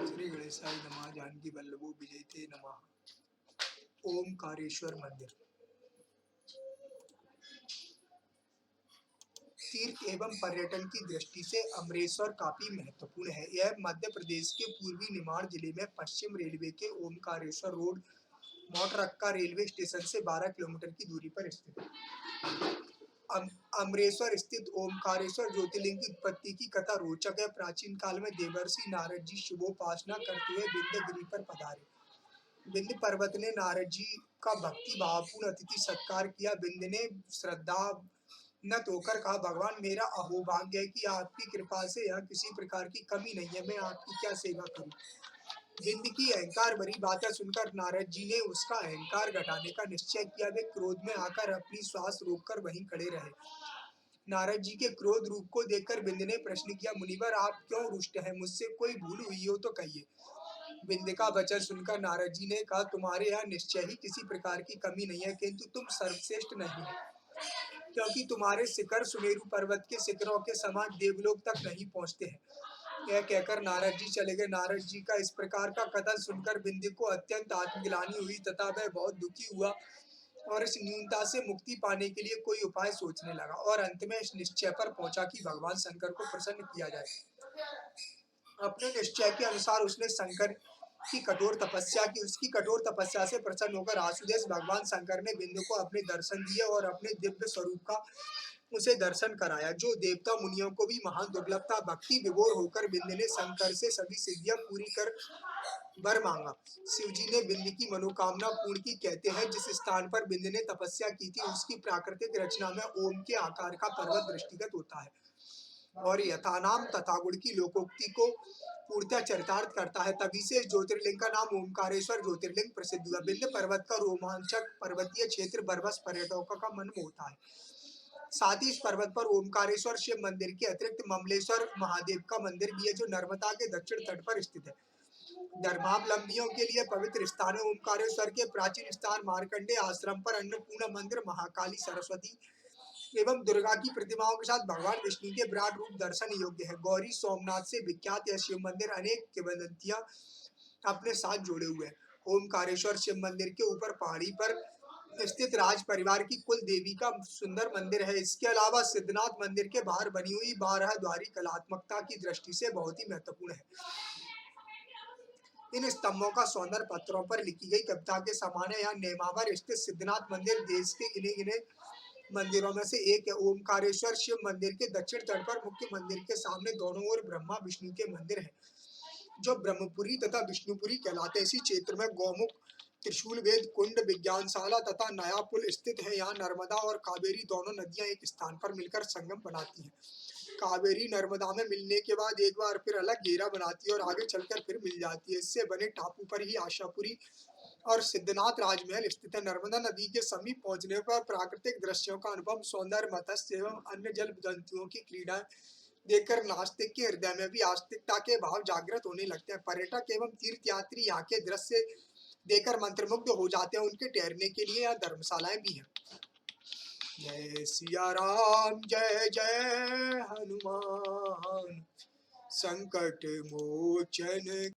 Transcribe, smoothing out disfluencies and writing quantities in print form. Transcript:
श्री गणेशाय नमः। जानकी वल्लभो विजयते नमः। ओमकारेश्वर मंदिर तीर्थ एवं पर्यटन की दृष्टि से अमरेश्वर काफी महत्वपूर्ण है। यह मध्य प्रदेश के पूर्वी निमाड़ जिले में पश्चिम रेलवे के ओमकारेश्वर रोड मोटरक्का रेलवे स्टेशन से 12 किलोमीटर की दूरी पर स्थित है। अमरेश्वर स्थित ओमकारेश्वर ज्योतिर्लिंग की उत्पत्ति की कथा रोचक है। प्राचीन काल में देवर्षि नारद जी शुभोपासना करते हुए विंध्यगिरि पर पधारे। विंध्य पर्वत ने नारद जी का भक्ति भावपूर्ण अतिथि सत्कार किया। विंध्य ने श्रद्धा नत होकर कहा, भगवान मेरा अहोभाग्य है कि आपकी कृपा से यहाँ किसी प्रकार की कमी नहीं है, मैं आपकी क्या सेवा करूं। विंध्य की अहंकार भरी बातें सुनकर नारद जी ने उसका अहंकार घटाने का निश्चय किया। वे क्रोध में आकर अपनी श्वास रोककर वहीं खड़े रहे। नारद जी के क्रोध रूप को देखकर विंध्य ने प्रश्न किया, मुनिवर आप क्यों रुष्ट हैं? मुझसे कोई भूल हुई हो तो कहिए। विंध्य का वचन सुनकर नारद जी ने कहा, तुम्हारे यहाँ निश्चय ही किसी प्रकार की कमी नहीं है, किंतु तुम सर्वश्रेष्ठ नहीं हो, क्योंकि तुम्हारे शिखर सुमेरु पर्वत के शिखरों के समान देवलोक तक नहीं पहुँचते हैं। यह कहकर नारद जी चले गए। नारद जी का इस प्रकार का कथन सुनकर विंध्य को अत्यंत आत्मग्लानि हुई तथा वह बहुत दुखी हुआ और इस न्यूनता से मुक्ति पाने के लिए कोई उपाय सोचने लगा और अंत में इस निश्चय पर पहुंचा कि भगवान शंकर को प्रसन्न किया जाए। अपने निश्चय के अनुसार उसने शंकर की कठोर तपस्या की। उसकी कठोर तपस्या से प्रसन्न होकर आसुदेव भगवान शंकर ने विंध्य को अपने दर्शन दिए और अपने दिव्य स्वरूप का उसे दर्शन कराया, जो देवता मुनियों को भी महान दुर्लभ था। भक्ति विभोर होकर विंध्य ने शंकर से सभी सिद्धियां पूरी कर वर मांगा। शिव जी ने विंध्य की मनोकामना पूर्ण की। कहते हैं जिस स्थान पर विंध्य ने तपस्या की थी उसकी प्राकृतिक रचना में ओम के आकार का पर्वत दृष्टिगत होता है और यथानाम तथा गुण की लोकोक्ति को पूर्णतः चरितार्थ करता है। तभी से इस ज्योतिर्लिंग का नाम ओमकारेश्वर ज्योतिर्लिंग प्रसिद्ध हुआ। विंध्य पर्वत का रोमांचक पर्वतीय क्षेत्र बरबस पर्यटकों का मन मोहता है। साथ ही इस पर्वत पर ओमकारेश्वर शिव मंदिर के अतिरिक्त ममलेश्वर महादेव का मंदिर भी है, जो नर्मदा के दक्षिण तट पर स्थित है। धर्मावलंबियों के लिए पवित्र स्थान है। ओमकारेश्वर के प्राचीन स्थान मार्कंडेय आश्रम पर अन्नपूर्णा मंदिर, महाकाली, सरस्वती एवं दुर्गा की प्रतिमाओं के साथ भगवान विष्णु के विराट रूप दर्शन योग्य है। गौरी सोमनाथ से विख्यात यह शिव मंदिर अनेक किंवदंतियां अपने साथ जोड़े हुए है। ओमकारेश्वर शिव मंदिर के ऊपर पहाड़ी पर स्थित राज परिवार की कुल देवी का सुंदर मंदिर है। इसके अलावा सिद्धनाथ मंदिर के बाहर बनी हुई 12 द्वारी कलात्मकता की दृष्टि से बहुत ही महत्वपूर्ण है। इन स्तंभों का सौंदर्य पत्थरों पर लिखी गई कविता के समान है। यहाँ नेमावर स्थित सिद्धनाथ मंदिर देश के गिने गिने मंदिरों में से एक है। ओमकारेश्वर शिव मंदिर के दक्षिण तट पर मुख्य मंदिर के सामने दोनों ओर ब्रह्मा विष्णु के मंदिर हैं, जो ब्रह्मपुरी तथा विष्णुपुरी कहलाते हैं। इसी क्षेत्र में गौमुख, त्रिशूल वेद कुंड, विज्ञानशाला तथा नया पुल स्थित है। यहाँ नर्मदा और कावेरी दोनों नदियां एक स्थान पर मिलकर संगम बनाती हैं। कावेरी नर्मदा में मिलने के बाद एक बार फिर अलग घेरा बनाती है और आगे चलकर फिर मिल जाती है। इससे बने टापू पर ही आशापुरी और सिद्धनाथ राजमहल स्थित है। नर्मदा नदी के समीप पहुंचने पर प्राकृतिक दृश्यों का अनुभव, सौंदर्य, मत्स्य एवं अन्य जल जंतुओं की क्रीड़ा देखकर नास्तिक के हृदय में भी आस्तिकता के भाव जागृत होने लगते हैं। पर्यटक एवं तीर्थ यात्री यहाँ के दृश्य देखकर मंत्रमुग्ध हो जाते हैं। उनके ठहरने के लिए यहाँ धर्मशालाएं भी हैं। जय सिया राम, जय जय हनुमान, संकट मोचन।